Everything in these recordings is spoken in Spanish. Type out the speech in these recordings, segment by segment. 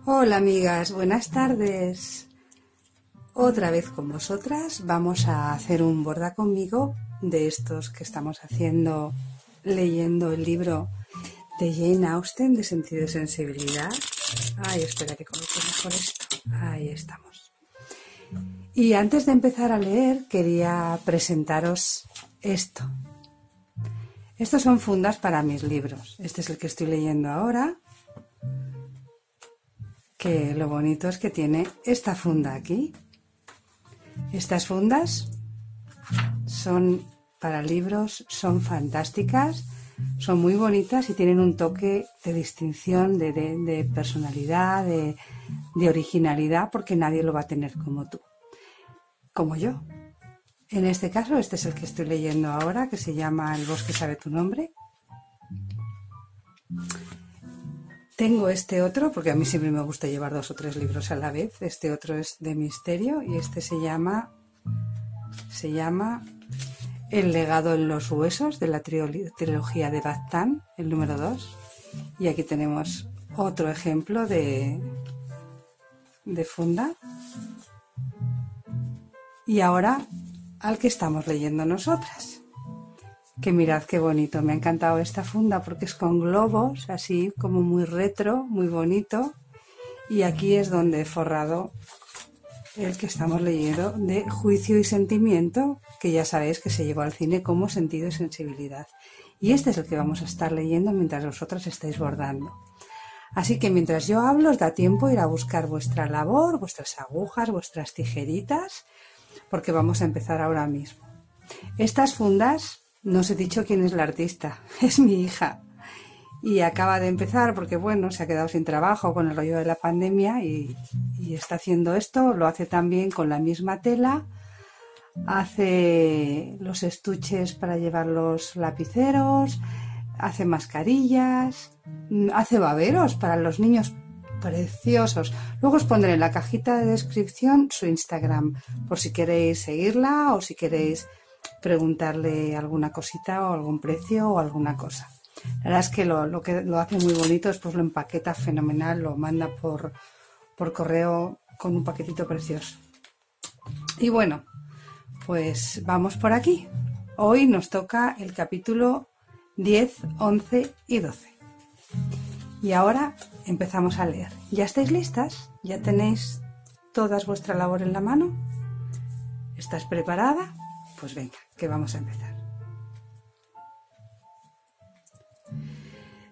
Hola amigas, buenas tardes. Otra vez con vosotras vamos a hacer un borda conmigo de estos que estamos haciendo leyendo el libro de Jane Austen de Sentido y Sensibilidad. Ay, espera que coloque mejor esto. Ahí estamos. Y antes de empezar a leer quería presentaros esto. Estos son fundas para mis libros. Este es el que estoy leyendo ahora. Que lo bonito es que tiene esta funda aquí. Estas fundas son para libros, son fantásticas, son muy bonitas y tienen un toque de distinción, de personalidad, de originalidad, porque nadie lo va a tener como tú, como yo. En este caso, este es el que estoy leyendo ahora, que se llama El bosque sabe tu nombre. Tengo este otro, porque a mí siempre me gusta llevar 2 o 3 libros a la vez. Este otro es de misterio y este se llama El legado en los huesos, de la trilogía de Baztán, el número 2. Y aquí tenemos otro ejemplo de funda. Y ahora al que estamos leyendo nosotras. Que mirad qué bonito, me ha encantado esta funda porque es con globos, así como muy retro, muy bonito. Y aquí es donde he forrado el que estamos leyendo de Juicio y Sentimiento, que ya sabéis que se llevó al cine como Sentido y Sensibilidad. Y este es el que vamos a estar leyendo mientras vosotras estáis bordando. Así que mientras yo hablo os da tiempo a ir a buscar vuestra labor, vuestras agujas, vuestras tijeritas, porque vamos a empezar ahora mismo. Estas fundas... No os he dicho quién es la artista, es mi hija y acaba de empezar porque bueno, se ha quedado sin trabajo con el rollo de la pandemia y está haciendo esto, lo hace también con la misma tela, hace los estuches para llevar los lapiceros, hace mascarillas, hace baberos para los niños preciosos. Luego os pondré en la cajita de descripción su Instagram por si queréis seguirla o si queréis preguntarle alguna cosita o algún precio o alguna cosa. La verdad es que lo que lo hace muy bonito, después lo empaqueta fenomenal, lo manda por correo con un paquetito precioso. Y bueno, pues vamos por aquí. Hoy nos toca el capítulo 10, 11 y 12. Y ahora empezamos a leer. ¿Ya estáis listas? ¿Ya tenéis toda vuestra labor en la mano? ¿Estás preparada? Pues venga, que vamos a empezar.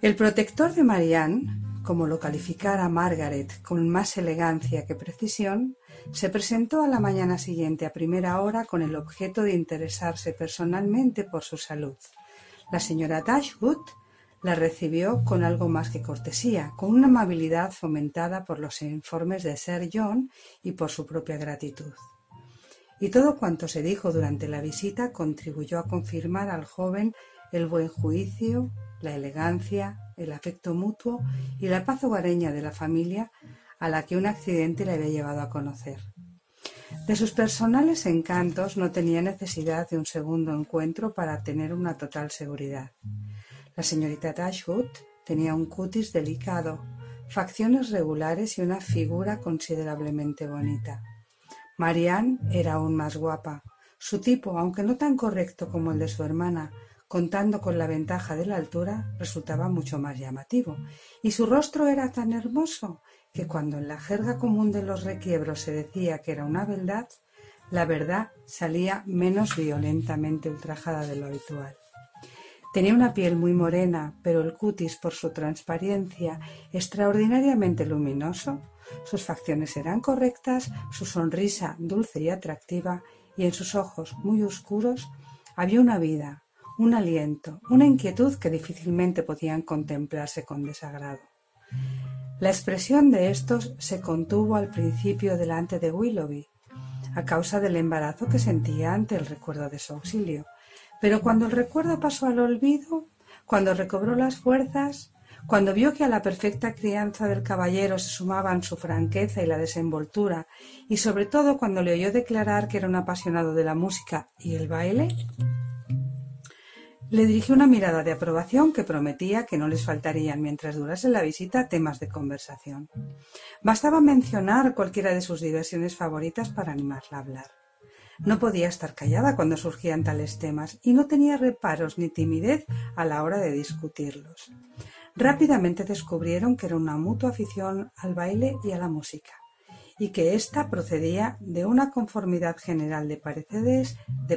El protector de Marianne, como lo calificara Margaret con más elegancia que precisión, se presentó a la mañana siguiente a primera hora con el objeto de interesarse personalmente por su salud. La señora Dashwood la recibió con algo más que cortesía, con una amabilidad fomentada por los informes de Sir John y por su propia gratitud. Y todo cuanto se dijo durante la visita contribuyó a confirmar al joven el buen juicio, la elegancia, el afecto mutuo y la paz hogareña de la familia a la que un accidente le había llevado a conocer. De sus personales encantos no tenía necesidad de un segundo encuentro para tener una total seguridad. La señorita Dashwood tenía un cutis delicado, facciones regulares y una figura considerablemente bonita. Marianne era aún más guapa. Su tipo, aunque no tan correcto como el de su hermana, contando con la ventaja de la altura, resultaba mucho más llamativo, y su rostro era tan hermoso que cuando en la jerga común de los requiebros se decía que era una beldad, la verdad salía menos violentamente ultrajada de lo habitual. Tenía una piel muy morena, pero el cutis, por su transparencia, extraordinariamente luminoso. Sus facciones eran correctas, su sonrisa dulce y atractiva, y en sus ojos, muy oscuros, había una vida, un aliento, una inquietud que difícilmente podían contemplarse con desagrado. La expresión de estos se contuvo al principio delante de Willoughby, a causa del embarazo que sentía ante el recuerdo de su auxilio. Pero cuando el recuerdo pasó al olvido, cuando recobró las fuerzas, cuando vio que a la perfecta crianza del caballero se sumaban su franqueza y la desenvoltura, y sobre todo cuando le oyó declarar que era un apasionado de la música y el baile, Le dirigió una mirada de aprobación que prometía que no les faltarían mientras durase la visita temas de conversación. Bastaba mencionar cualquiera de sus diversiones favoritas para animarla a hablar. No podía estar callada cuando surgían tales temas y no tenía reparos ni timidez a la hora de discutirlos. Rápidamente descubrieron que era una mutua afición al baile y a la música, y que ésta procedía de una conformidad general de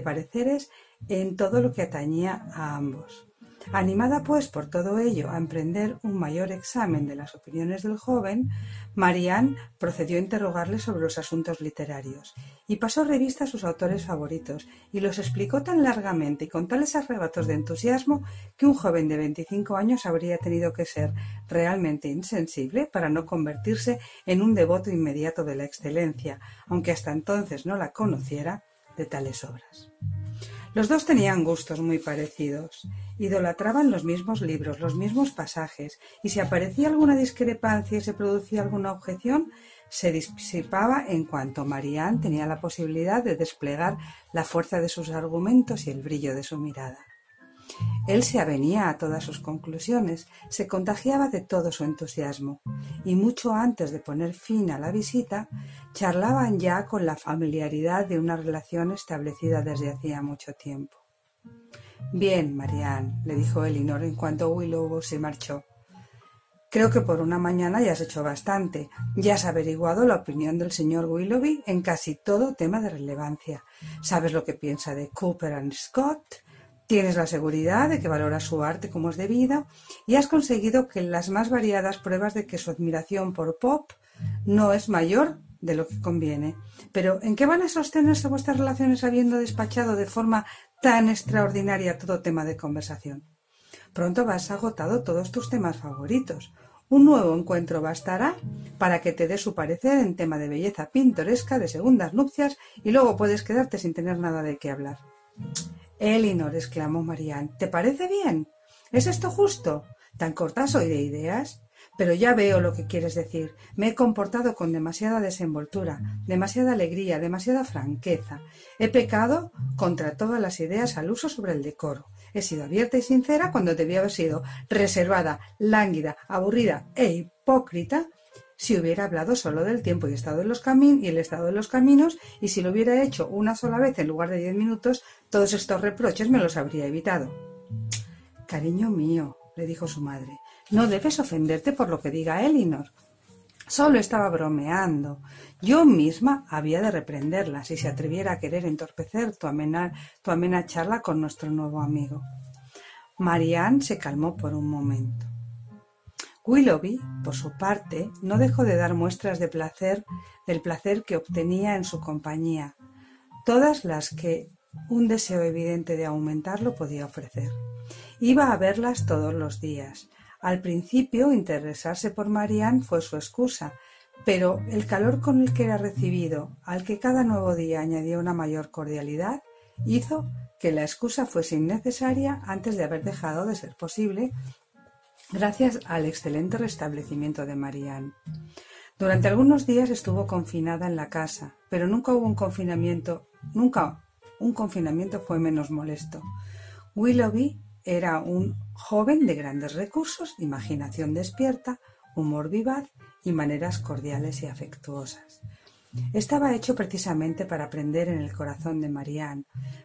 pareceres en todo lo que atañía a ambos. Animada, pues, por todo ello a emprender un mayor examen de las opiniones del joven, Marianne procedió a interrogarle sobre los asuntos literarios y pasó revista a sus autores favoritos y los explicó tan largamente y con tales arrebatos de entusiasmo que un joven de 25 años habría tenido que ser realmente insensible para no convertirse en un devoto inmediato de la excelencia, aunque hasta entonces no la conociera, de tales obras. Los dos tenían gustos muy parecidos, idolatraban los mismos libros, los mismos pasajes, y si aparecía alguna discrepancia y se producía alguna objeción, se disipaba en cuanto Marianne tenía la posibilidad de desplegar la fuerza de sus argumentos y el brillo de su mirada. Él se avenía a todas sus conclusiones, se contagiaba de todo su entusiasmo, y mucho antes de poner fin a la visita, charlaban ya con la familiaridad de una relación establecida desde hacía mucho tiempo. «Bien, Marianne», le dijo Elinor en cuanto Willoughby se marchó. «Creo que por una mañana ya has hecho bastante. Ya has averiguado la opinión del señor Willoughby en casi todo tema de relevancia. Sabes lo que piensa de Cooper and Scott». Tienes la seguridad de que valora su arte como es debido y has conseguido que las más variadas pruebas de que su admiración por Pope no es mayor de lo que conviene. Pero ¿en qué van a sostenerse vuestras relaciones habiendo despachado de forma tan extraordinaria todo tema de conversación? Pronto has agotado todos tus temas favoritos. Un nuevo encuentro bastará para que te dé su parecer en tema de belleza pintoresca de segundas nupcias y luego puedes quedarte sin tener nada de qué hablar. «Elinor», exclamó Marianne, «¿te parece bien? ¿Es esto justo? ¿Tan corta soy de ideas? Pero ya veo lo que quieres decir. Me he comportado con demasiada desenvoltura, demasiada alegría, demasiada franqueza. He pecado contra todas las ideas al uso sobre el decoro. He sido abierta y sincera cuando debía haber sido reservada, lánguida, aburrida e hipócrita si hubiera hablado solo del tiempo y el estado de los caminos, y si lo hubiera hecho una sola vez en lugar de 10 minutos, todos estos reproches me los habría evitado». «Cariño mío», le dijo su madre, «no debes ofenderte por lo que diga Elinor. Solo estaba bromeando. Yo misma había de reprenderla si se atreviera a querer entorpecer tu amena charla con nuestro nuevo amigo». Marianne se calmó por un momento. Willoughby, por su parte, no dejó de dar muestras del placer que obtenía en su compañía, todas las que un deseo evidente de aumentarlo podía ofrecer. Iba a verlas todos los días. Al principio, interesarse por Marianne fue su excusa, pero el calor con el que era recibido, al que cada nuevo día añadía una mayor cordialidad, hizo que la excusa fuese innecesaria antes de haber dejado de ser posible, gracias al excelente restablecimiento de Marianne. Durante algunos días estuvo confinada en la casa, pero nunca un confinamiento fue menos molesto. Willoughby era un joven de grandes recursos, imaginación despierta, humor vivaz y maneras cordiales y afectuosas. Estaba hecho precisamente para prender en el corazón de Marianne,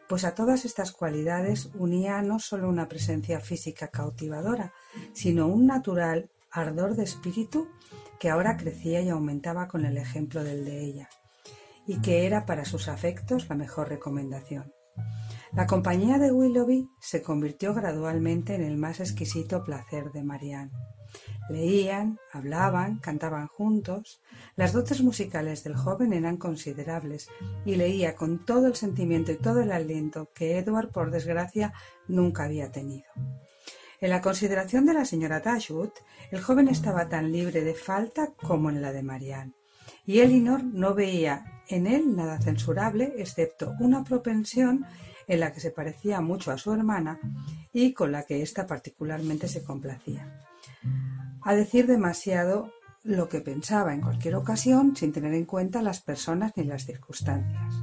pues a todas estas cualidades unía no solo una presencia física cautivadora, sino un natural ardor de espíritu que ahora crecía y aumentaba con el ejemplo del de ella, y que era para sus afectos la mejor recomendación. La compañía de Willoughby se convirtió gradualmente en el más exquisito placer de Marianne. Leían, hablaban, cantaban juntos. Las dotes musicales del joven eran considerables y leía con todo el sentimiento y todo el aliento que Edward, por desgracia, nunca había tenido. En la consideración de la señora Dashwood, el joven estaba tan libre de falta como en la de Marianne, y Elinor no veía en él nada censurable, excepto una propensión en la que se parecía mucho a su hermana y con la que ésta particularmente se complacía: a decir demasiado lo que pensaba en cualquier ocasión sin tener en cuenta las personas ni las circunstancias.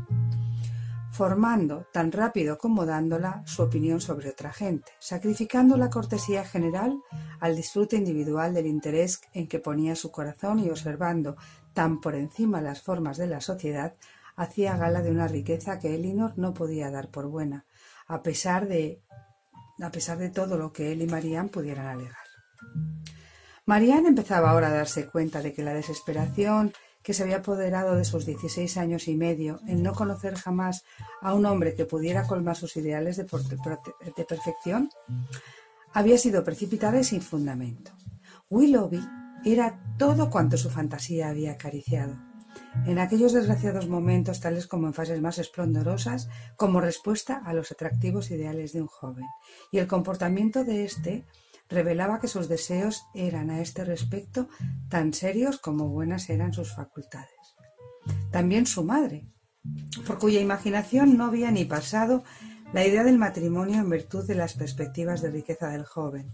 formando, tan rápido como dándola, su opinión sobre otra gente, sacrificando la cortesía general al disfrute individual del interés en que ponía su corazón y observando tan por encima las formas de la sociedad, hacía gala de una riqueza que Elinor no podía dar por buena, a pesar de todo lo que él y Marianne pudieran alegar. Marianne empezaba ahora a darse cuenta de que la desesperación que se había apoderado de sus 16 años y medio en no conocer jamás a un hombre que pudiera colmar sus ideales de perfección, había sido precipitada y sin fundamento. Willoughby era todo cuanto su fantasía había acariciado. En aquellos desgraciados momentos, tales como en fases más esplendorosas, como respuesta a los atractivos ideales de un joven, y el comportamiento de éste revelaba que sus deseos eran a este respecto tan serios como buenas eran sus facultades. También su madre, por cuya imaginación no había ni pasado la idea del matrimonio en virtud de las perspectivas de riqueza del joven,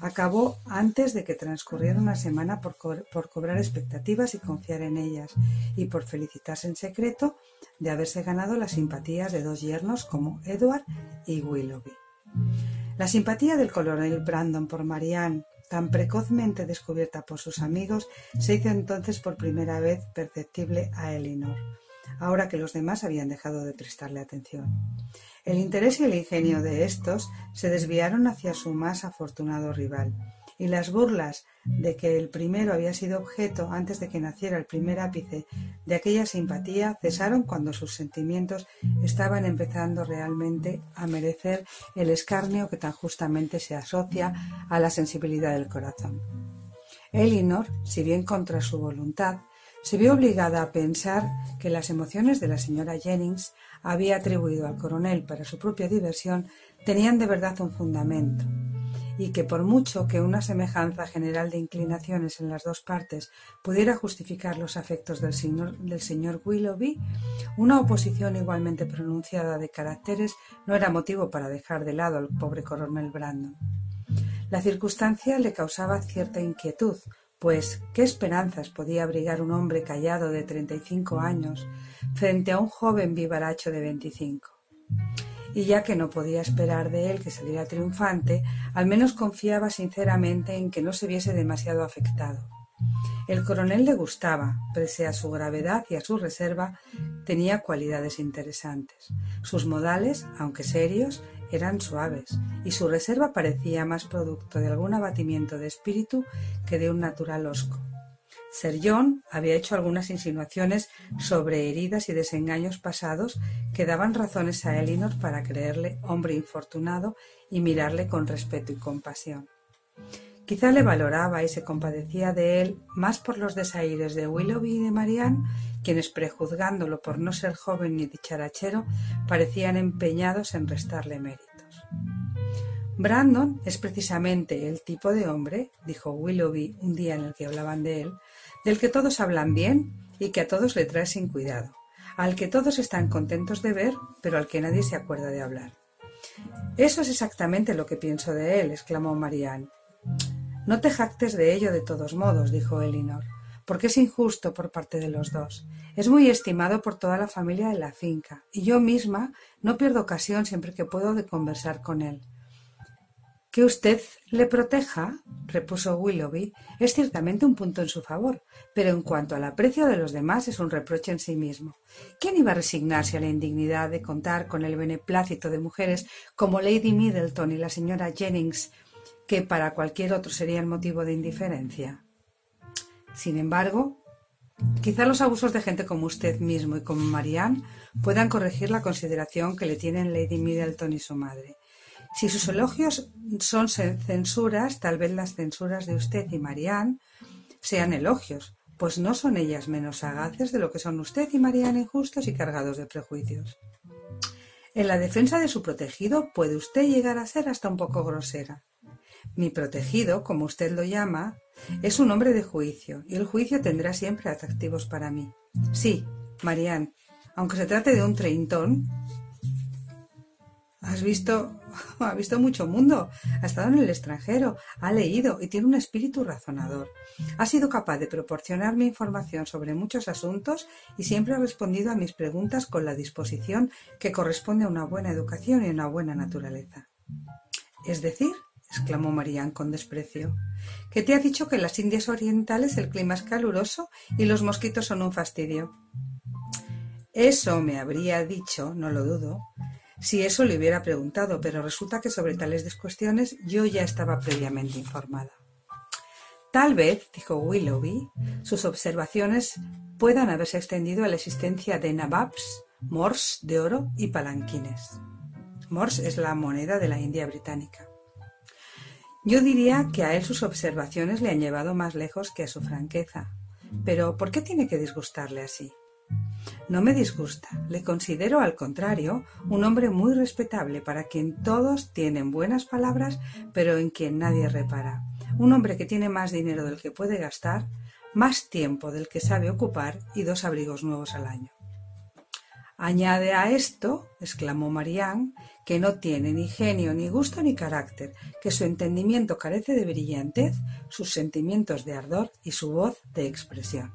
acabó antes de que transcurriera una semana por cobrar expectativas y confiar en ellas, y por felicitarse en secreto de haberse ganado las simpatías de dos yernos como Edward y Willoughby. La simpatía del coronel Brandon por Marianne, tan precozmente descubierta por sus amigos, se hizo entonces por primera vez perceptible a Elinor, ahora que los demás habían dejado de prestarle atención. El interés y el ingenio de éstos se desviaron hacia su más afortunado rival, y las burlas de que el primero había sido objeto antes de que naciera el primer ápice de aquella simpatía cesaron cuando sus sentimientos estaban empezando realmente a merecer el escarnio que tan justamente se asocia a la sensibilidad del corazón. Elinor, si bien contra su voluntad, se vio obligada a pensar que las emociones de la señora Jennings había atribuido al coronel para su propia diversión tenían de verdad un fundamento, y que por mucho que una semejanza general de inclinaciones en las dos partes pudiera justificar los afectos del señor Willoughby, una oposición igualmente pronunciada de caracteres no era motivo para dejar de lado al pobre coronel Brandon. La circunstancia le causaba cierta inquietud, pues ¿qué esperanzas podía abrigar un hombre callado de 35 años frente a un joven vivaracho de 25? Y ya que no podía esperar de él que saliera triunfante, al menos confiaba sinceramente en que no se viese demasiado afectado. El coronel le gustaba, pese a su gravedad y a su reserva, tenía cualidades interesantes. Sus modales, aunque serios, eran suaves, y su reserva parecía más producto de algún abatimiento de espíritu que de un natural hosco. Sir John había hecho algunas insinuaciones sobre heridas y desengaños pasados que daban razones a Elinor para creerle hombre infortunado y mirarle con respeto y compasión. Quizá le valoraba y se compadecía de él más por los desaires de Willoughby y de Marianne, quienes, prejuzgándolo por no ser joven ni dicharachero, parecían empeñados en restarle méritos. Brandon es precisamente el tipo de hombre, dijo Willoughby un día en el que hablaban de él, del que todos hablan bien y que a todos le trae sin cuidado, al que todos están contentos de ver, pero al que nadie se acuerda de hablar. Eso es exactamente lo que pienso de él, exclamó Marianne. No te jactes de ello de todos modos, dijo Elinor, porque es injusto por parte de los dos. Es muy estimado por toda la familia de la finca, y yo misma no pierdo ocasión siempre que puedo de conversar con él. Que usted le proteja, repuso Willoughby, es ciertamente un punto en su favor, pero en cuanto al aprecio de los demás es un reproche en sí mismo. ¿Quién iba a resignarse a la indignidad de contar con el beneplácito de mujeres como Lady Middleton y la señora Jennings, que para cualquier otro serían motivo de indiferencia? Sin embargo, quizá los abusos de gente como usted mismo y como Marianne puedan corregir la consideración que le tienen Lady Middleton y su madre. Si sus elogios son censuras, tal vez las censuras de usted y Marianne sean elogios, pues no son ellas menos sagaces de lo que son usted y Marianne injustos y cargados de prejuicios. En la defensa de su protegido puede usted llegar a ser hasta un poco grosera. Mi protegido, como usted lo llama, es un hombre de juicio, y el juicio tendrá siempre atractivos para mí. Sí, Marianne, aunque se trate de un treintón, Ha visto mucho mundo, ha estado en el extranjero, ha leído y tiene un espíritu razonador. Ha sido capaz de proporcionarme información sobre muchos asuntos y siempre ha respondido a mis preguntas con la disposición que corresponde a una buena educación y a una buena naturaleza. Es decir, exclamó Marianne con desprecio, que te ha dicho que en las Indias Orientales el clima es caluroso y los mosquitos son un fastidio. Eso me habría dicho, no lo dudo, si eso le hubiera preguntado, pero resulta que sobre tales cuestiones yo ya estaba previamente informada. Tal vez, dijo Willoughby, sus observaciones puedan haberse extendido a la existencia de nababs, mors de oro y palanquines. Mors es la moneda de la India británica. Yo diría que a él sus observaciones le han llevado más lejos que a su franqueza. Pero ¿por qué tiene que disgustarle así? No me disgusta, le considero al contrario un hombre muy respetable para quien todos tienen buenas palabras pero en quien nadie repara. Un hombre que tiene más dinero del que puede gastar, más tiempo del que sabe ocupar y 2 abrigos nuevos al año. Añade a esto, exclamó Marianne, que no tiene ni genio, ni gusto, ni carácter, que su entendimiento carece de brillantez, sus sentimientos de ardor y su voz de expresión.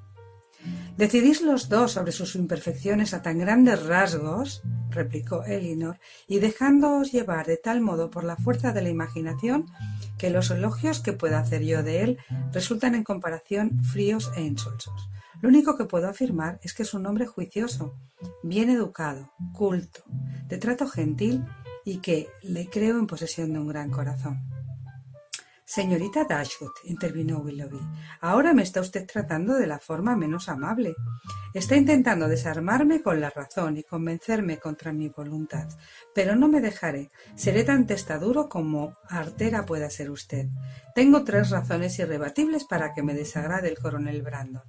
«Decidís los dos sobre sus imperfecciones a tan grandes rasgos», replicó Elinor, «y dejándoos llevar de tal modo por la fuerza de la imaginación que los elogios que pueda hacer yo de él resultan en comparación fríos e insulsos. Lo único que puedo afirmar es que es un hombre juicioso, bien educado, culto, de trato gentil y que le creo en posesión de un gran corazón». «Señorita Dashwood», intervino Willoughby, «ahora me está usted tratando de la forma menos amable. Está intentando desarmarme con la razón y convencerme contra mi voluntad. Pero no me dejaré. Seré tan testaduro como artera pueda ser usted. Tengo 3 razones irrebatibles para que me desagrade el coronel Brandon.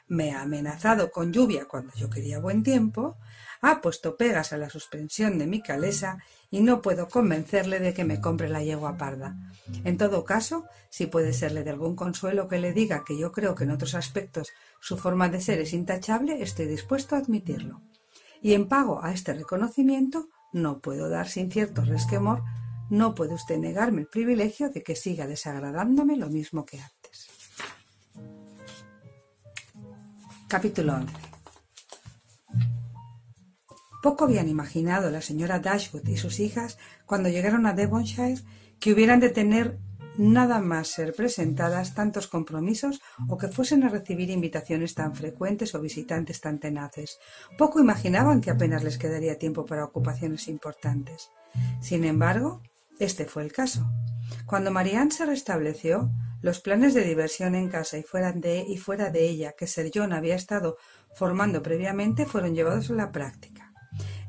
Me ha amenazado con lluvia cuando yo quería buen tiempo, ha puesto pegas a la suspensión de mi calesa y no puedo convencerle de que me compre la yegua parda. En todo caso, si puede serle de algún consuelo que le diga que yo creo que en otros aspectos su forma de ser es intachable, estoy dispuesto a admitirlo. Y en pago a este reconocimiento no puedo dar sin cierto resquemor, no puede usted negarme el privilegio de que siga desagradándome lo mismo que antes». Capítulo 11. Poco habían imaginado la señora Dashwood y sus hijas cuando llegaron a Devonshire que hubieran de tener nada más ser presentadas tantos compromisos o que fuesen a recibir invitaciones tan frecuentes o visitantes tan tenaces. Poco imaginaban que apenas les quedaría tiempo para ocupaciones importantes. Sin embargo, este fue el caso. Cuando Marianne se restableció, los planes de diversión en casa y fuera de ella que Sir John había estado formando previamente fueron llevados a la práctica.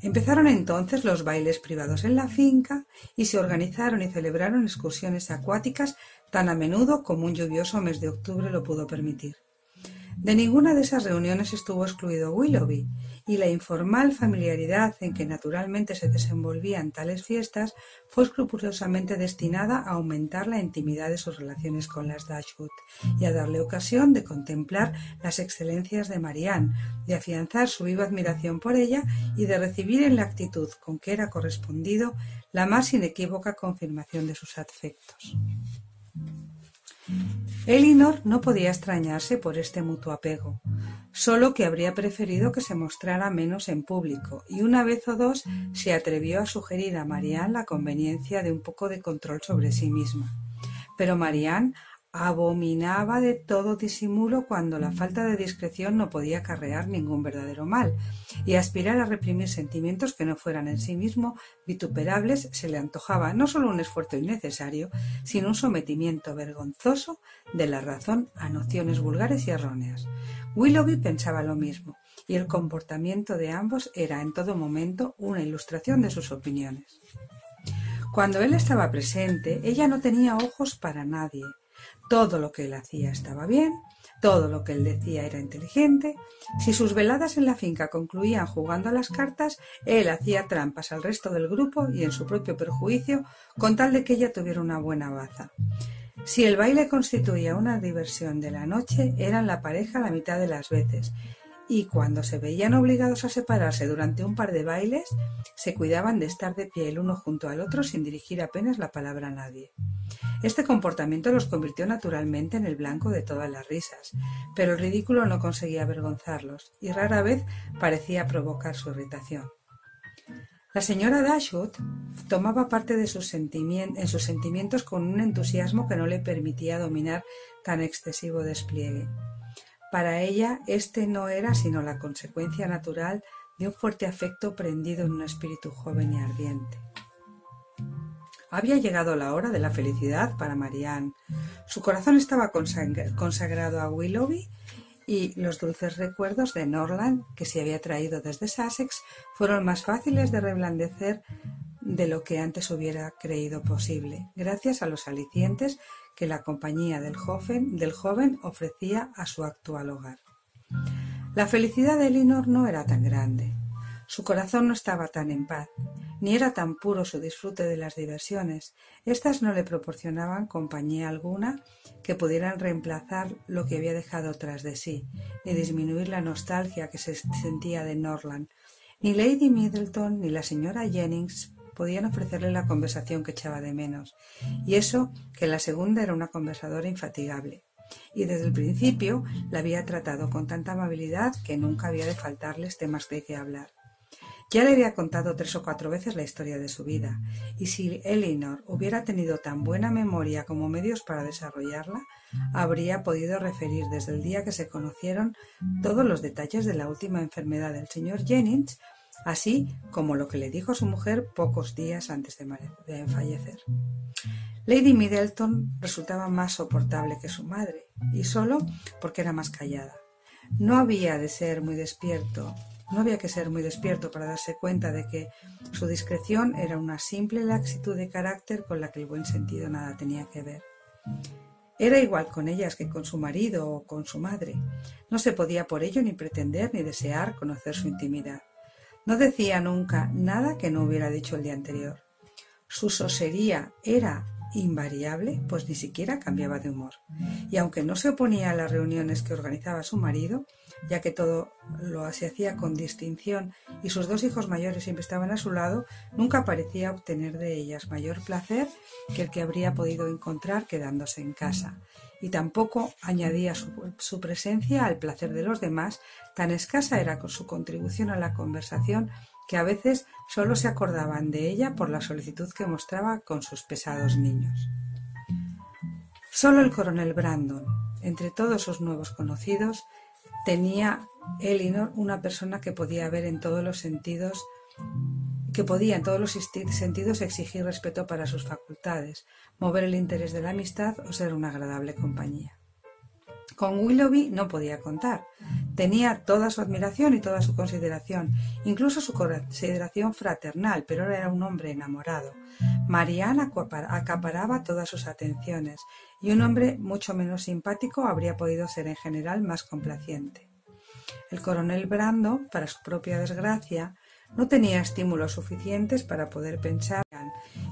Empezaron entonces los bailes privados en la finca y se organizaron y celebraron excursiones acuáticas tan a menudo como un lluvioso mes de octubre lo pudo permitir. De ninguna de esas reuniones estuvo excluido Willoughby, y la informal familiaridad en que naturalmente se desenvolvían tales fiestas fue escrupulosamente destinada a aumentar la intimidad de sus relaciones con las Dashwood y a darle ocasión de contemplar las excelencias de Marianne, de afianzar su viva admiración por ella y de recibir en la actitud con que era correspondido la más inequívoca confirmación de sus afectos. Elinor no podía extrañarse por este mutuo apego, solo que habría preferido que se mostrara menos en público, y una vez o dos se atrevió a sugerir a Marianne la conveniencia de un poco de control sobre sí misma. Pero Marianne abominaba de todo disimulo cuando la falta de discreción no podía acarrear ningún verdadero mal, y aspirar a reprimir sentimientos que no fueran en sí mismo vituperables se le antojaba no solo un esfuerzo innecesario, sino un sometimiento vergonzoso de la razón a nociones vulgares y erróneas. Willoughby pensaba lo mismo, y el comportamiento de ambos era en todo momento una ilustración de sus opiniones. Cuando él estaba presente, ella no tenía ojos para nadie. Todo lo que él hacía estaba bien, todo lo que él decía era inteligente. Si sus veladas en la finca concluían jugando a las cartas, él hacía trampas al resto del grupo y en su propio perjuicio, con tal de que ella tuviera una buena baza. Si el baile constituía una diversión de la noche, eran la pareja la mitad de las veces, y cuando se veían obligados a separarse durante un par de bailes, se cuidaban de estar de pie el uno junto al otro sin dirigir apenas la palabra a nadie. Este comportamiento los convirtió naturalmente en el blanco de todas las risas, pero el ridículo no conseguía avergonzarlos y rara vez parecía provocar su irritación. La señora Dashwood tomaba parte en sus sentimientos con un entusiasmo que no le permitía dominar tan excesivo despliegue. Para ella, este no era sino la consecuencia natural de un fuerte afecto prendido en un espíritu joven y ardiente. Había llegado la hora de la felicidad para Marianne. Su corazón estaba consagrado a Willoughby y los dulces recuerdos de Norland que se había traído desde Sussex fueron más fáciles de reblandecer de lo que antes hubiera creído posible, gracias a los alicientes que la compañía del joven ofrecía a su actual hogar. La felicidad de Elinor no era tan grande. Su corazón no estaba tan en paz, ni era tan puro su disfrute de las diversiones. Estas no le proporcionaban compañía alguna que pudieran reemplazar lo que había dejado tras de sí, ni disminuir la nostalgia que se sentía de Norland. Ni Lady Middleton ni la señora Jennings podían ofrecerle la conversación que echaba de menos, y eso que la segunda era una conversadora infatigable, y desde el principio la había tratado con tanta amabilidad que nunca había de faltarles temas de qué hablar. Ya le había contado 3 o 4 veces la historia de su vida, y si Elinor hubiera tenido tan buena memoria como medios para desarrollarla, habría podido referir desde el día que se conocieron todos los detalles de la última enfermedad del señor Jennings, así como lo que le dijo a su mujer pocos días antes de fallecer. Lady Middleton resultaba más soportable que su madre, y solo porque era más callada. No había que ser muy despierto para darse cuenta de que su discreción era una simple laxitud de carácter con la que el buen sentido nada tenía que ver. Era igual con ellas que con su marido o con su madre. No se podía por ello ni pretender ni desear conocer su intimidad. No decía nunca nada que no hubiera dicho el día anterior. Su sosería era invariable, pues ni siquiera cambiaba de humor. Y aunque no se oponía a las reuniones que organizaba su marido, ya que todo se hacía con distinción y sus 2 hijos mayores siempre estaban a su lado, nunca parecía obtener de ellas mayor placer que el que habría podido encontrar quedándose en casa. Y tampoco añadía su presencia al placer de los demás, tan escasa era su contribución a la conversación que a veces solo se acordaban de ella por la solicitud que mostraba con sus pesados niños. Solo el coronel Brandon, entre todos sus nuevos conocidos, tenía Elinor una persona que podía ver en todos los sentidos, exigir respeto para sus facultades, mover el interés de la amistad o ser una agradable compañía. Con Willoughby no podía contar. Tenía toda su admiración y toda su consideración, incluso su consideración fraternal, pero era un hombre enamorado. Marianne acaparaba todas sus atenciones, y un hombre mucho menos simpático habría podido ser en general más complaciente. El coronel Brandon, para su propia desgracia, no tenía estímulos suficientes para poder pensar,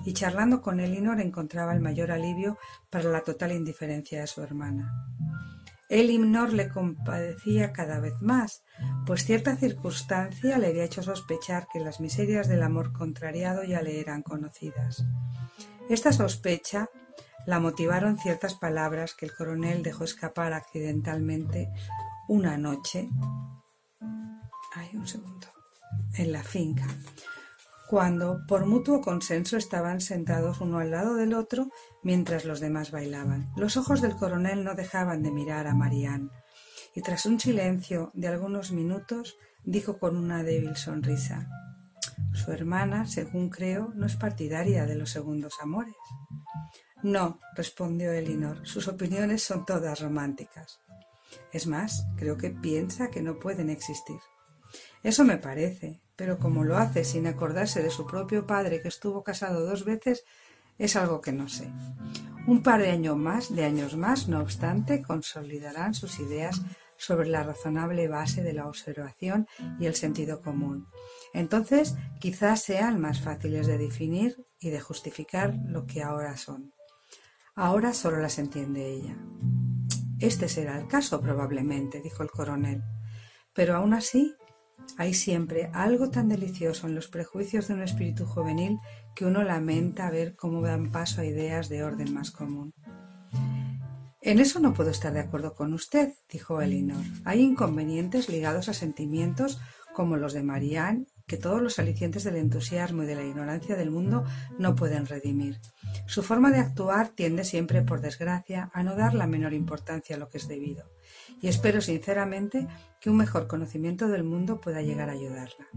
y charlando con Elinor encontraba el mayor alivio para la total indiferencia de su hermana. Elinor le compadecía cada vez más, pues cierta circunstancia le había hecho sospechar que las miserias del amor contrariado ya le eran conocidas. Esta sospecha la motivaron ciertas palabras que el coronel dejó escapar accidentalmente una noche en la finca, cuando por mutuo consenso estaban sentados uno al lado del otro mientras los demás bailaban. Los ojos del coronel no dejaban de mirar a Marianne, y tras un silencio de algunos minutos dijo con una débil sonrisa: «Su hermana, según creo, no es partidaria de los segundos amores». «No», respondió Elinor, «sus opiniones son todas románticas. Es más, creo que piensa que no pueden existir». «Eso me parece, pero como lo hace sin acordarse de su propio padre, que estuvo casado 2 veces, es algo que no sé. Un par de años más, no obstante, consolidarán sus ideas sobre la razonable base de la observación y el sentido común. Entonces, quizás sean más fáciles de definir y de justificar lo que ahora son. Ahora solo las entiende ella». «Este será el caso, probablemente», dijo el coronel. Pero aún así, hay siempre algo tan delicioso en los prejuicios de un espíritu juvenil que uno lamenta ver cómo dan paso a ideas de orden más común. En eso no puedo estar de acuerdo con usted, dijo Elinor. Hay inconvenientes ligados a sentimientos como los de Marianne que todos los alicientes del entusiasmo y de la ignorancia del mundo no pueden redimir. Su forma de actuar tiende siempre, por desgracia, a no dar la menor importancia a lo que es debido, y espero sinceramente que un mejor conocimiento del mundo pueda llegar a ayudarla.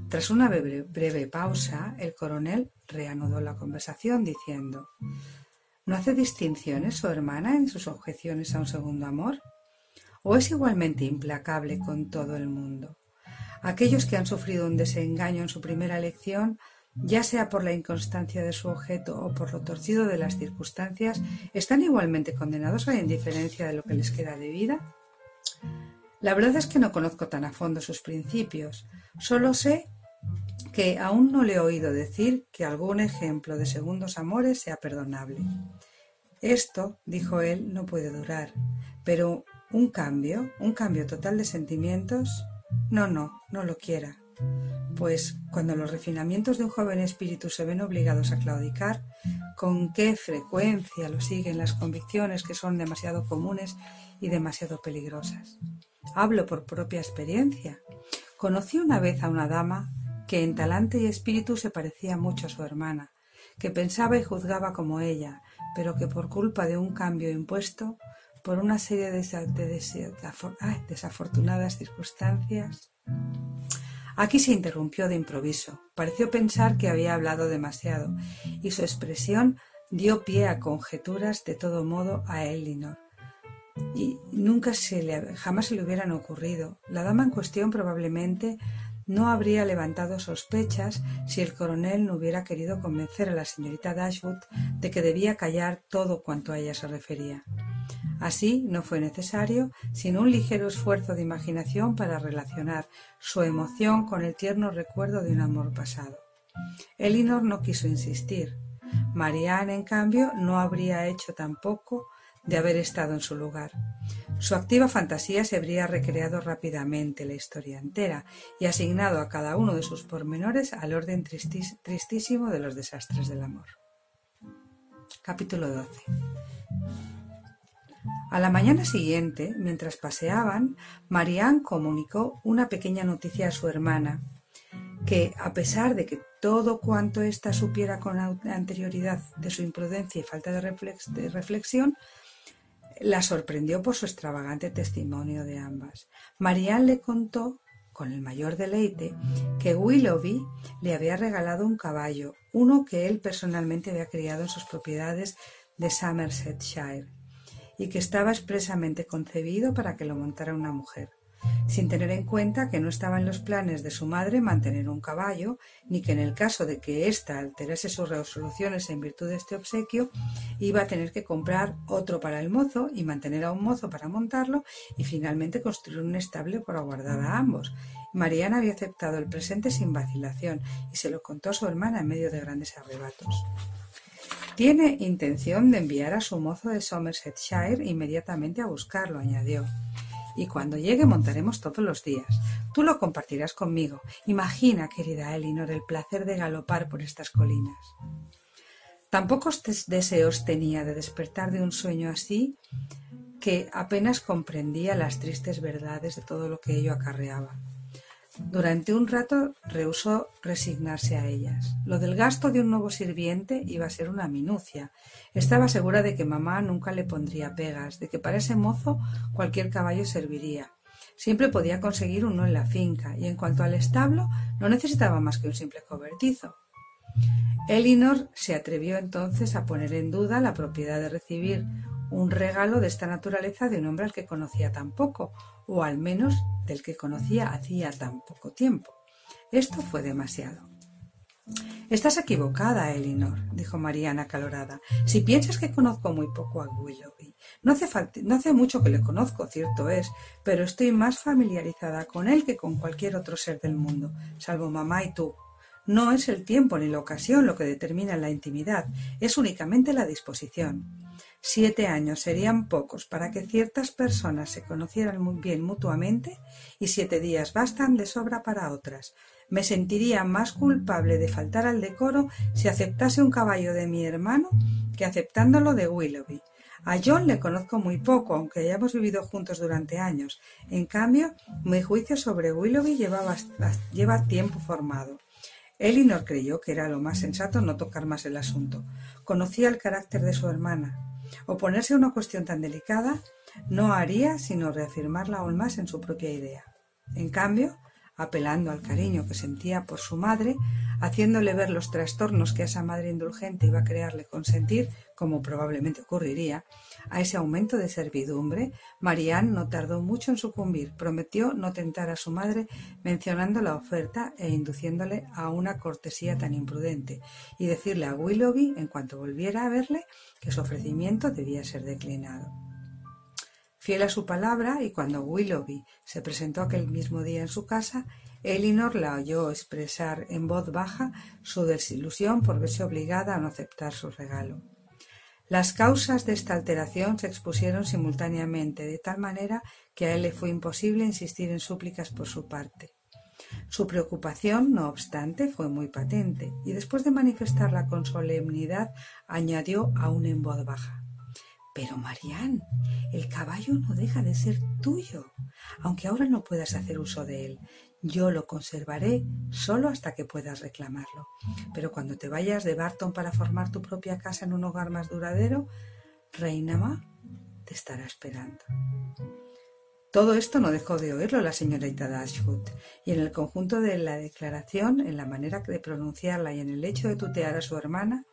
Tras una breve pausa, el coronel reanudó la conversación diciendo: ¿No hace distinciones su hermana en sus objeciones a un segundo amor? ¿O es igualmente implacable con todo el mundo? Aquellos que han sufrido un desengaño en su primera elección, ya sea por la inconstancia de su objeto o por lo torcido de las circunstancias, ¿están igualmente condenados a la indiferencia de lo que les queda de vida? La verdad es que no conozco tan a fondo sus principios. Solo sé que aún no le he oído decir que algún ejemplo de segundos amores sea perdonable. Esto, dijo él, no puede durar, pero un cambio total de sentimientos, no lo quiera. Pues cuando los refinamientos de un joven espíritu se ven obligados a claudicar, ¿con qué frecuencia lo siguen las convicciones que son demasiado comunes y demasiado peligrosas? Hablo por propia experiencia. Conocí una vez a una dama que en talante y espíritu se parecía mucho a su hermana, que pensaba y juzgaba como ella, pero que por culpa de un cambio impuesto, por una serie de desafortunadas circunstancias. Aquí se interrumpió de improviso. Pareció pensar que había hablado demasiado, y su expresión dio pie a conjeturas de todo modo a Elinor. Y jamás se le hubieran ocurrido. La dama en cuestión probablemente no habría levantado sospechas si el coronel no hubiera querido convencer a la señorita Dashwood de que debía callar todo cuanto a ella se refería. Así no fue necesario sino un ligero esfuerzo de imaginación para relacionar su emoción con el tierno recuerdo de un amor pasado. Elinor no quiso insistir. Marianne, en cambio, no habría hecho tampoco de haber estado en su lugar. Su activa fantasía se habría recreado rápidamente la historia entera y asignado a cada uno de sus pormenores al orden tristísimo de los desastres del amor. Capítulo 12. A la mañana siguiente, mientras paseaban, Marianne comunicó una pequeña noticia a su hermana, que, a pesar de que todo cuanto ésta supiera con anterioridad de su imprudencia y falta de reflexión, la sorprendió por su extravagante testimonio de ambas. Marianne le contó, con el mayor deleite, que Willoughby le había regalado un caballo, uno que él personalmente había criado en sus propiedades de Somersetshire, y que estaba expresamente concebido para que lo montara una mujer, sin tener en cuenta que no estaba en los planes de su madre mantener un caballo, ni que en el caso de que ésta alterase sus resoluciones en virtud de este obsequio, iba a tener que comprar otro para el mozo y mantener a un mozo para montarlo y finalmente construir un establo para guardar a ambos. Marianne había aceptado el presente sin vacilación y se lo contó a su hermana en medio de grandes arrebatos. Tiene intención de enviar a su mozo de Somersetshire inmediatamente a buscarlo, añadió. Y cuando llegue montaremos todos los días. Tú lo compartirás conmigo. Imagina, querida Elinor, el placer de galopar por estas colinas. Tan pocos deseos tenía de despertar de un sueño así que apenas comprendía las tristes verdades de todo lo que ello acarreaba. Durante un rato rehusó resignarse a ellas. Lo del gasto de un nuevo sirviente iba a ser una minucia. Estaba segura de que mamá nunca le pondría pegas, de que para ese mozo cualquier caballo serviría. Siempre podía conseguir uno en la finca, y en cuanto al establo, no necesitaba más que un simple cobertizo. Elinor se atrevió entonces a poner en duda la propiedad de recibir un regalo de esta naturaleza de un hombre al que conocía tan poco, o al menos del que conocía hacía tan poco tiempo. Esto fue demasiado. «Estás equivocada, Elinor», dijo Marianne acalorada. «Si piensas que conozco muy poco a Willoughby. No hace mucho que le conozco, cierto es, pero estoy más familiarizada con él que con cualquier otro ser del mundo, salvo mamá y tú. No es el tiempo ni la ocasión lo que determina la intimidad, es únicamente la disposición. 7 años serían pocos para que ciertas personas se conocieran muy bien mutuamente y 7 días bastan de sobra para otras. Me sentiría más culpable de faltar al decoro si aceptase un caballo de mi hermano que aceptándolo de Willoughby. A John le conozco muy poco, aunque hayamos vivido juntos durante años. En cambio, mi juicio sobre Willoughby lleva tiempo formado. Elinor creyó que era lo más sensato no tocar más el asunto. Conocía el carácter de su hermana. Oponerse a una cuestión tan delicada no haría sino reafirmarla aún más en su propia idea. En cambio, apelando al cariño que sentía por su madre, haciéndole ver los trastornos que esa madre indulgente iba a crearle consentir, como probablemente ocurriría, a ese aumento de servidumbre, Marianne no tardó mucho en sucumbir. Prometió no tentar a su madre mencionando la oferta e induciéndole a una cortesía tan imprudente, y decirle a Willoughby, en cuanto volviera a verle, que su ofrecimiento debía ser declinado. Fiel a su palabra, y cuando Willoughby se presentó aquel mismo día en su casa, Elinor la oyó expresar en voz baja su desilusión por verse obligada a no aceptar su regalo. Las causas de esta alteración se expusieron simultáneamente, de tal manera que a él le fue imposible insistir en súplicas por su parte. Su preocupación, no obstante, fue muy patente, y después de manifestarla con solemnidad, añadió aún en voz baja: «Pero, Marianne, el caballo no deja de ser tuyo, aunque ahora no puedas hacer uso de él. Yo lo conservaré solo hasta que puedas reclamarlo. Pero cuando te vayas de Barton para formar tu propia casa en un hogar más duradero, Reina te estará esperando». Todo esto no dejó de oírlo la señorita Dashwood, y en el conjunto de la declaración, en la manera de pronunciarla y en el hecho de tutear a su hermana,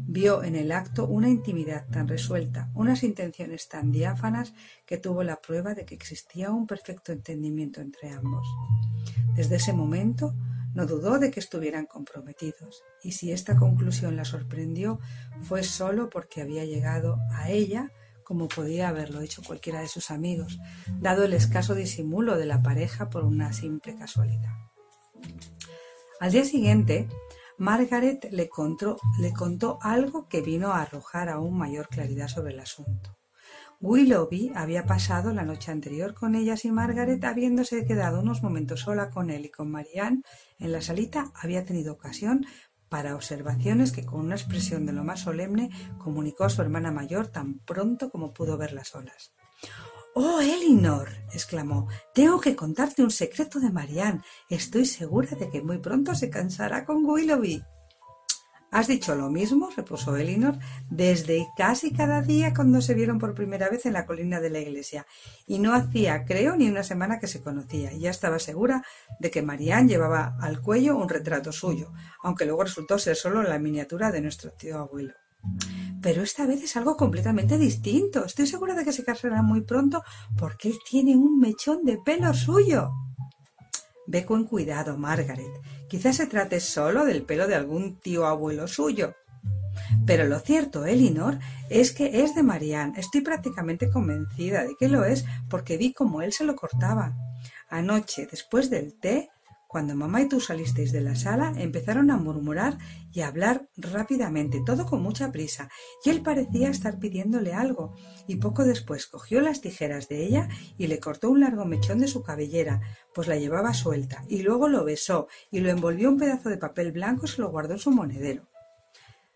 vio en el acto una intimidad tan resuelta, unas intenciones tan diáfanas, que tuvo la prueba de que existía un perfecto entendimiento entre ambos. Desde ese momento no dudó de que estuvieran comprometidos, y si esta conclusión la sorprendió, fue solo porque había llegado a ella como podía haberlo hecho cualquiera de sus amigos, dado el escaso disimulo de la pareja por una simple casualidad. Al día siguiente, Margaret le contó algo que vino a arrojar aún mayor claridad sobre el asunto. Willoughby había pasado la noche anterior con ellas y Margaret, habiéndose quedado unos momentos sola con él y con Marianne en la salita, había tenido ocasión para observaciones que con una expresión de lo más solemne comunicó a su hermana mayor tan pronto como pudo verlas solas. «¡Oh, Elinor!», exclamó, «tengo que contarte un secreto de Marianne. Estoy segura de que muy pronto se casará con Willoughby». «¿Has dicho lo mismo?», repuso Elinor, «desde casi cada día cuando se vieron por primera vez en la colina de la iglesia, y no hacía, creo, ni una semana que se conocía, y ya estaba segura de que Marianne llevaba al cuello un retrato suyo, aunque luego resultó ser solo la miniatura de nuestro tío abuelo. Pero esta vez es algo completamente distinto. Estoy segura de que se casará muy pronto porque él tiene un mechón de pelo suyo». «Ve con cuidado, Margaret. Quizás se trate solo del pelo de algún tío abuelo suyo». «Pero lo cierto, Elinor, es que es de Marianne. Estoy prácticamente convencida de que lo es porque vi cómo él se lo cortaba. Anoche, después del té, cuando mamá y tú salisteis de la sala, empezaron a murmurar y a hablar rápidamente, todo con mucha prisa, y él parecía estar pidiéndole algo, y poco después cogió las tijeras de ella y le cortó un largo mechón de su cabellera, pues la llevaba suelta, y luego lo besó y lo envolvió un pedazo de papel blanco y se lo guardó en su monedero».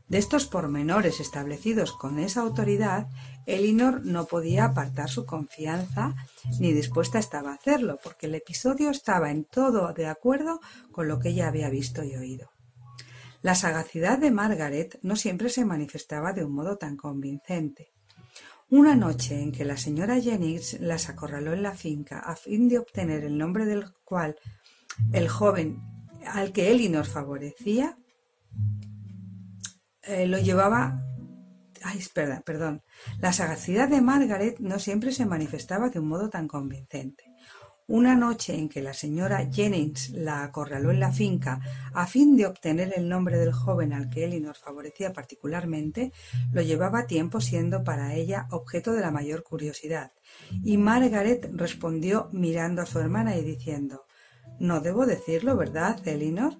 De estos pormenores establecidos con esa autoridad, Elinor no podía apartar su confianza, ni dispuesta estaba a hacerlo, porque el episodio estaba en todo de acuerdo con lo que ella había visto y oído. La sagacidad de Margaret no siempre se manifestaba de un modo tan convincente. Una noche en que la señora Jennings las acorraló en la finca a fin de obtener el nombre del cual el joven al que Elinor favorecía lo llevaba... La sagacidad de Margaret no siempre se manifestaba de un modo tan convincente. Una noche en que la señora Jennings la acorraló en la finca a fin de obtener el nombre del joven al que Elinor favorecía particularmente, lo llevaba tiempo siendo para ella objeto de la mayor curiosidad, y Margaret respondió mirando a su hermana y diciendo: «No debo decirlo, ¿verdad, Elinor?».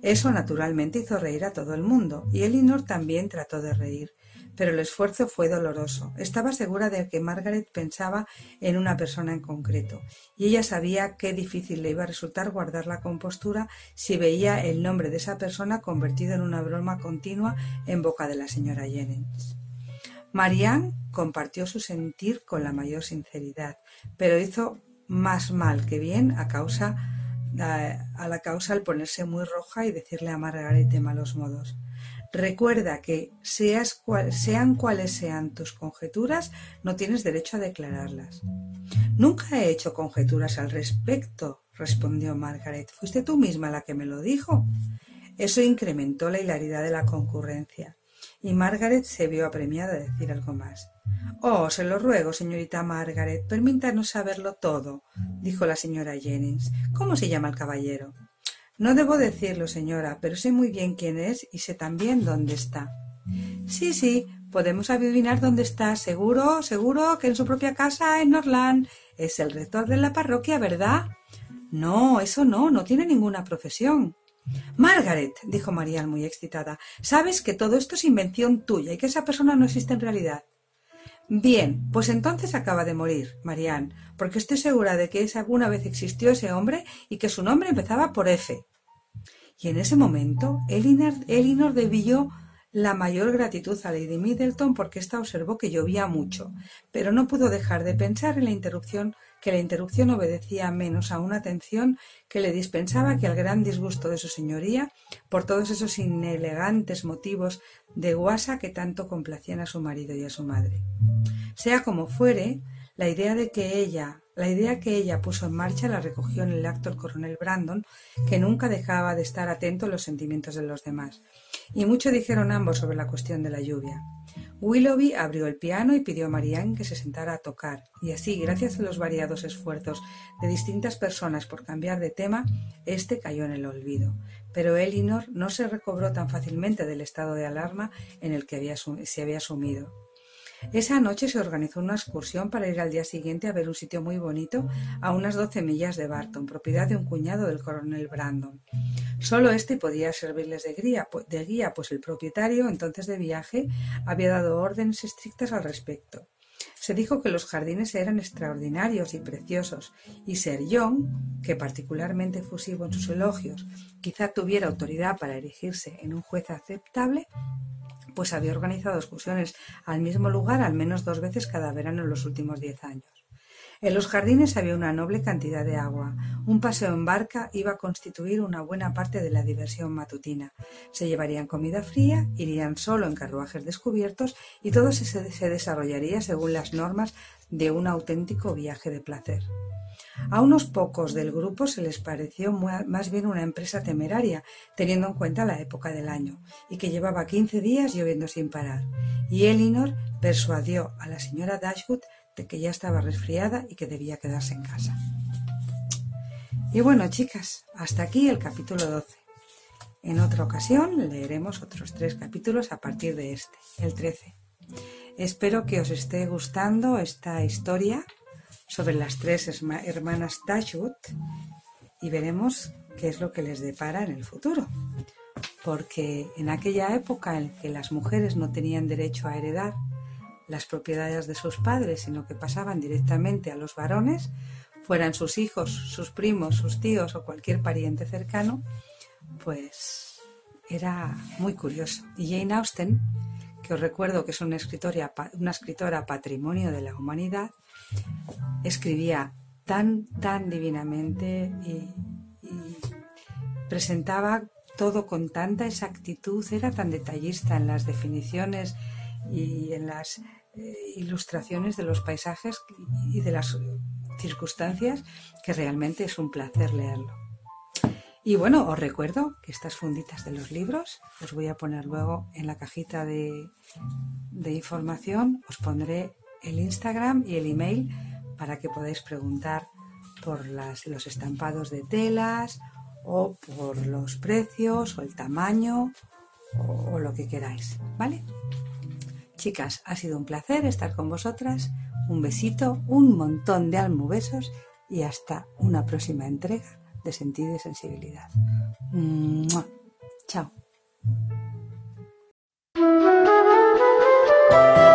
Eso naturalmente hizo reír a todo el mundo, y Elinor también trató de reír, pero el esfuerzo fue doloroso. Estaba segura de que Margaret pensaba en una persona en concreto, y ella sabía qué difícil le iba a resultar guardar la compostura si veía el nombre de esa persona convertido en una broma continua en boca de la señora Jennings. Marianne compartió su sentir con la mayor sinceridad, pero hizo más mal que bien a la causa al ponerse muy roja y decirle a Margaret de malos modos: «Recuerda que, sean cuales sean tus conjeturas, no tienes derecho a declararlas». «Nunca he hecho conjeturas al respecto», respondió Margaret. «Fuiste tú misma la que me lo dijo». Eso incrementó la hilaridad de la concurrencia, y Margaret se vio apremiada a decir algo más. «Oh, se lo ruego, señorita Margaret, permítanos saberlo todo», dijo la señora Jennings. «¿Cómo se llama el caballero?» «No debo decirlo, señora, pero sé muy bien quién es y sé también dónde está». Sí, podemos adivinar dónde está. Seguro que en su propia casa en Norland. Es el rector de la parroquia, ¿verdad?» «No, eso no tiene ninguna profesión». «Margaret», dijo Marianne muy excitada, «sabes que todo esto es invención tuya y que esa persona no existe en realidad». «Bien, pues entonces acaba de morir, Marianne, porque estoy segura de que alguna vez existió ese hombre y que su nombre empezaba por F». Y en ese momento Elinor debió la mayor gratitud a Lady Middleton porque ésta observó que llovía mucho, pero no pudo dejar de pensar en la interrupción obedecía menos a una atención que le dispensaba que al gran disgusto de su señoría por todos esos inelegantes motivos de guasa que tanto complacían a su marido y a su madre. Sea como fuere, la idea que ella puso en marcha la recogió en el acto el coronel Brandon, que nunca dejaba de estar atento a los sentimientos de los demás, y mucho dijeron ambos sobre la cuestión de la lluvia. Willoughby abrió el piano y pidió a Marianne que se sentara a tocar, y así, gracias a los variados esfuerzos de distintas personas por cambiar de tema, éste cayó en el olvido. Pero Elinor no se recobró tan fácilmente del estado de alarma en el que se había sumido. Esa noche se organizó una excursión para ir al día siguiente a ver un sitio muy bonito a unas 12 millas de Barton, propiedad de un cuñado del coronel Brandon. Solo éste podía servirles de guía, pues el propietario, entonces de viaje, había dado órdenes estrictas al respecto. Se dijo que los jardines eran extraordinarios y preciosos, y Sir John, que particularmente efusivo en sus elogios, quizá tuviera autoridad para erigirse en un juez aceptable, pues había organizado excursiones al mismo lugar al menos 2 veces cada verano en los últimos 10 años. En los jardines había una noble cantidad de agua. Un paseo en barca iba a constituir una buena parte de la diversión matutina. Se llevarían comida fría, irían solo en carruajes descubiertos y todo se desarrollaría según las normas de un auténtico viaje de placer. A unos pocos del grupo se les pareció más bien una empresa temeraria, teniendo en cuenta la época del año, y que llevaba 15 días lloviendo sin parar, y Elinor persuadió a la señora Dashwood de que ya estaba resfriada y que debía quedarse en casa. Y bueno, chicas, hasta aquí el capítulo 12. En otra ocasión leeremos otros 3 capítulos a partir de este, el 13. Espero que os esté gustando esta historia sobre las 3 hermanas Dashwood y veremos qué es lo que les depara en el futuro. Porque en aquella época en que las mujeres no tenían derecho a heredar las propiedades de sus padres, sino que pasaban directamente a los varones, fueran sus hijos, sus primos, sus tíos o cualquier pariente cercano, pues era muy curioso. Y Jane Austen, que os recuerdo que es una escritora patrimonio de la humanidad, escribía tan divinamente y presentaba todo con tanta exactitud, era tan detallista en las definiciones y en las ilustraciones de los paisajes y de las circunstancias, que realmente es un placer leerlo. Y bueno, os recuerdo que estas funditas de los libros os voy a poner luego en la cajita de información. Os pondré el Instagram y el email para que podáis preguntar por los estampados de telas o por los precios o el tamaño o lo que queráis, ¿vale? Chicas, ha sido un placer estar con vosotras. Un besito, un montón de almubesos y hasta una próxima entrega de Sentido y Sensibilidad. ¡Mua! Chao. Thank you.